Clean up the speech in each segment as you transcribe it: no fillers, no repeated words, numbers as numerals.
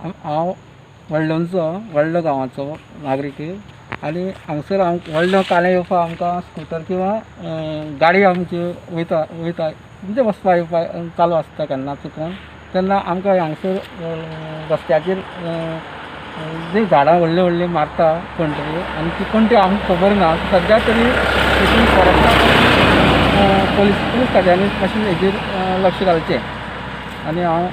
हांव व्हडलो गांवाचो नागरीक आनी हांगसर व्हडलो काले येवपा आमकां स्कुटर किंवा गाडी आमची वयता म्हणजे वचपा येवपा चालू आसता केन्ना चुकून तेन्ना आमकां हांगसर रस्त्याचेर जी झाडां व्हडलीं मारता कोण तरी आनी ती कोण ती आमकां खबर ना सद्या तरी पुलीस खात्यांनी मातशें हेजेर लक्ष घालचें आनी हांव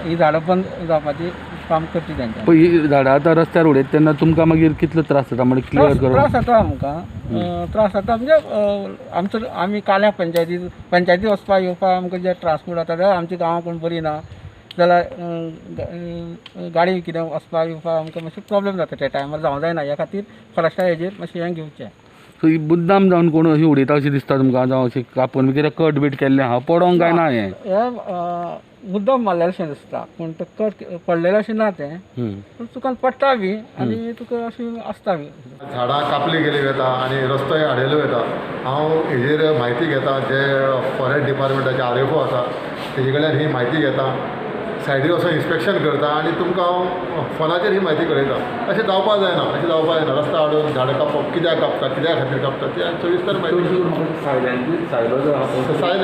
ही झाडां बंद जावपाची काम करची तेंच्या. ही झाडां आतां रस्त्यार उडयता तेन्ना तुमकां मागीर कितलो त्रास जाता म्हणजे क्लियर करप? त्रास जाता आमकां त्रास जाता म्हणजे आमी काल्या पंचायती वचपा येवपा आमकां जे ट्रान्सपोर्ट जाता जाल्यार आमच्या गांवां कोण बरी ना जाल्यार गाडी कितें वचपा येवपा आमकां मातशें प्रॉब्लेम जाता त्या टायमार जावं जायना ह्या खातीर फॉरेस्टा हेजेर मातशें हें घेवचें. सो ही मुद्दाम जावन कोण अशी उडयता अशें दिसता तुमकां जावं अशें कापून कितें कट बीट केल्लें आहा पडोंक काय ना हें? मुद्दाम मारलेलें दिसता पूण तें कट पडलेलें अशें ना तें पूण चुकान पडटा बी आनी तुका अशी आसता बी. झाडां कापली गेली वता आनी रस्तोय आडयलो वता. हांव हेजेर म्हायती घेता जे फॉरेस्ट डिपार्टमेंटाचे RFO आसा तेजे कडल्यान ही म्हायती घेता सायडीर वचून इन्स्पेक्शन करता आनी तुमकां हांव फोनाचेर ही म्हायती कळयता. अशें जावपा जायना रस्तो आडोवन झाडां कापप कित्याक कापता कित्या खातीर कापता ती सविस्तर म्हायती.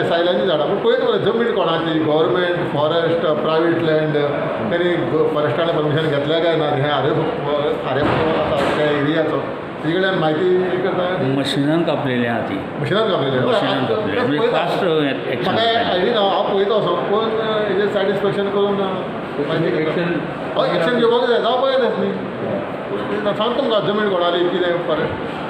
सायलांची झाडां पूण पळयत मरे जमीन कोणाची गव्हर्मेंट फॉरेस्ट प्रायवेट लँड तेणी फॉरेस्टान परमिशन घेतल्या काय ना हें RFO आसा त्या एरियाचो तेजे कडल्यान म्हायती करता. मशिनान कापलेली आहा ती मशिनान कापलेली फास्ट एक्शन म्हाका आयडी ना हांव पळयता असो पूण हेजेर सायड इन्स्पेक्शन करून म्हायती एक्शन घेवपाक जाय जावपाक जाय न्ही सांगता तुमकां जमीन कोणाली कितें फॉरेस्ट